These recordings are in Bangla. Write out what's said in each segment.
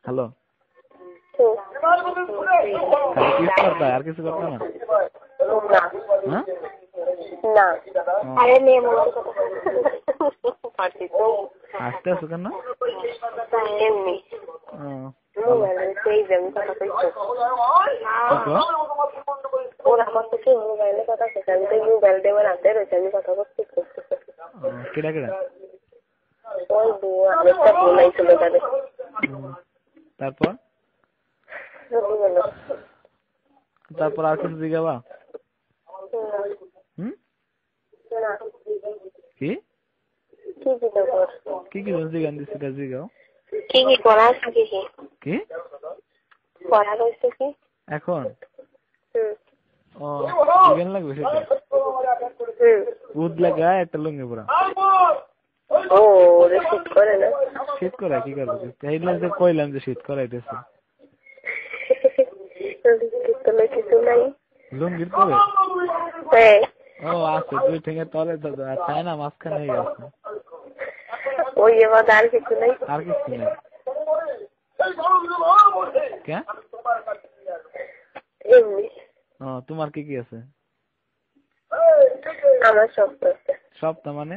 হ্যালো কিস করতা আর কিছু করতা না হ্যাঁ না আরে নে আস্তে আছো কেন এমনি ওরা আমার থেকে মোবাইলে কথা বলছে আমি তো মোবাইল দেওয়ার হাতে রয়েছে আমি কথা বলছি কেডা কেডা ওই আরেকটা ফোন আইছিল তাদের তারপর তারপর আর কিছু জিজ্ঞাবা কি কি জিজ্ঞাবা কি কি জিজ্ঞান দিছি তা জিজ্ঞাও কি কি করা আছে কি কি করা রয়েছে কি এখন ও জিজ্ঞান লাগবে সেটা উদ লাগা একটা লুঙ্গি পুরা ও ওরে শীত করে না শীত করে কি করবে তাইলে যে কইলাম যে শীত করাইতেছে কিছু নাই লুঙ্গির পরে হ্যাঁ ও আছে দুই ঠেঙে তলে তাই না মাঝখানে হয়ে গেছে ওই এবার আর কিছু নাই আর কিছু নেই কে এমনি তোমার কি কি আছে আমার সব আছে সবটা মানে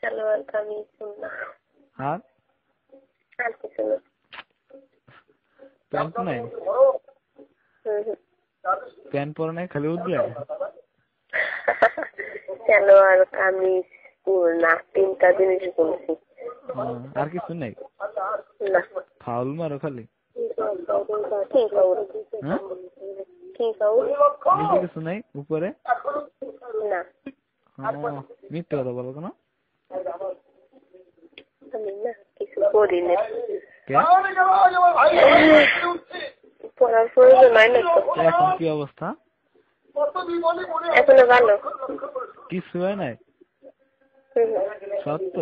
সালোয়ার কামিজ সুন্না আর কিছু না প্যান্ট নাই প্যান্ট পরে নাই খালি উঠলে সালোয়ার কামিজ না তিনটা জিনিস বলছি আর কিছু নাই না ফাউল মারো খালি কি খাও কি খাও নিচে কিছু নাই উপরে না মিথ্যে কথা বলো কেন আমি না কিছু করি না পড়ার প্রয়োজন নাই না এখন কি অবস্থা এখনো ভালো কিছু হয় নাই সত্য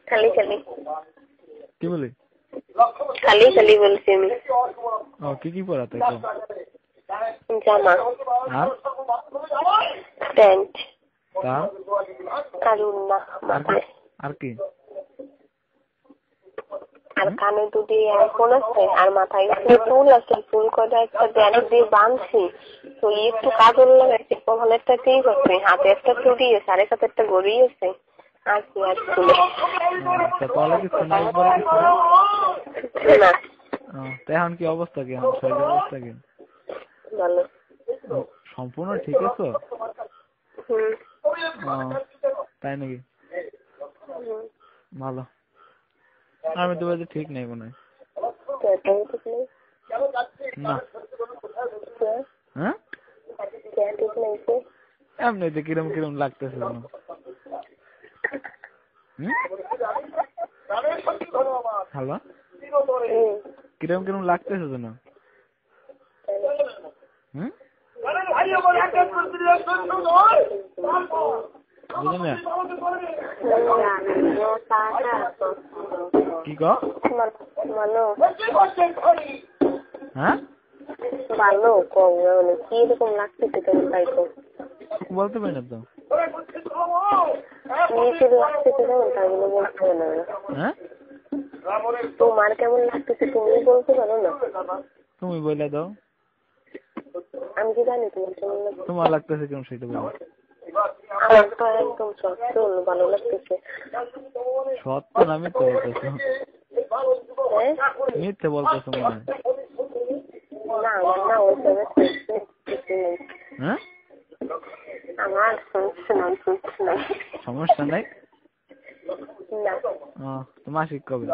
খালি খালি কি বলি খালি খালি বলছি আমি কি কি পড়াতে জামা আর প্যান্ট তার না মাথায় আর কি আর কানে দুটি আইফোন আছে আর মাথায় চুল আছে চুল কটা একটা ব্যান্ড দিয়ে বাঁধছি তো একটু কাজল লাগাইছে ওখানে একটা টিপ আছে হাতে একটা চুড়ি আছে আরেক হাতে একটা ঘড়ি আছে আর কি আর চুলে না এখন কি অবস্থা কি এখন শরীরের অবস্থা কি ভালো সম্পূর্ণ ঠিক আছে তাই নাকি ভালো আমি তো বলছি ঠিক নেই মনে হয় না হ্যাঁ এমনিতে কিরম কিরম লাগতেছে হ্যালো কিরম কিরম লাগতেছে যেন বুঝলেন না কি কো হ্যাঁ ভালো কম কি রকম লাগতেছে কেমন তাই তো বলতে পারি না তো লাগতেছে কেমন তাই বলতে পারো না হ্যাঁ তোমার কেমন লাগতেছে তুমি বলতে পারো না তুমি বলে দাও আমি কি জানি তোমার লাগতেছে কেমন সেটা বলো আমার তো একদম সত্য ভালো লাগতেছে সত্য না মিথ্যে বলতেছো মিথ্যে বলতেছো মনে হয় না আমার না ওই হ্যাঁ আমার সমস্যা নাই না তো মাসিক কবে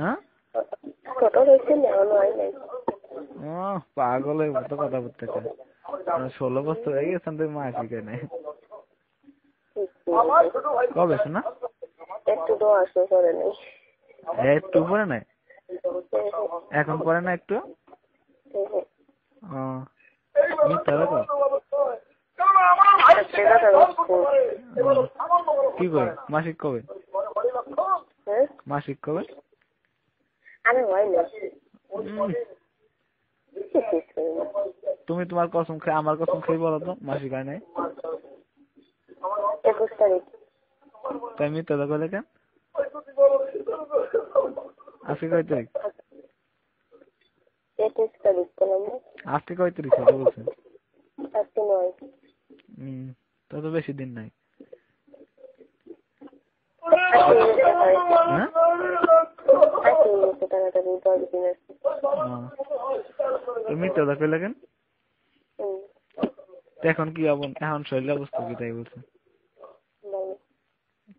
হ্যাঁ ছোট হয়েছে নেওয়ানো হয় নাই পাগলের মতো কথা বলতে চাই 16 বছর হয়ে গেছেন তুই মাসিক নাই কবে শোনা একটু দোয়াশো করে নেই একটু পরে নাই এখন পরে না একটু মিথ্যা দেখো কি কই মাসিক কবে মাসিক কবে আরে হয় না তুমি তোমার কসম খাই আমার কসম খাই বলো তো মাসিক হয় নাই 21 তারিখ। তাই মিথ্যা কথা কইলে কেন? আজকে কয় তারিখ? 21 তারিখ বললাম না? আজকে কয় তারিখ সেটা বলছেন? আজকে 9। তো বেশি দিন নাই। হ্যাঁ? মিথ্যা কথা কইলে কেন? এখন কি এখন শরীর অবস্থা কি তাই বলছে?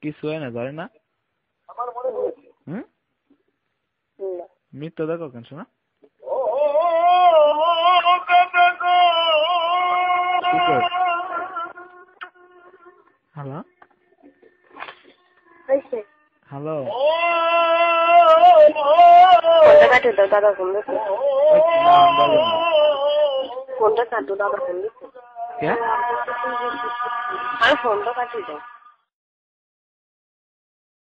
কিছু হয় না, ধরে না? মিথ্যা দেখো কেন শোনা? হ্যালো হ্যালো ফোনটা কাটে দাও, দাদা ফোন দিচ্ছে। ফোনটা কাটো, দাদা ফোন দিচ্ছে। কে? আর ফোনটা কাটি দাও।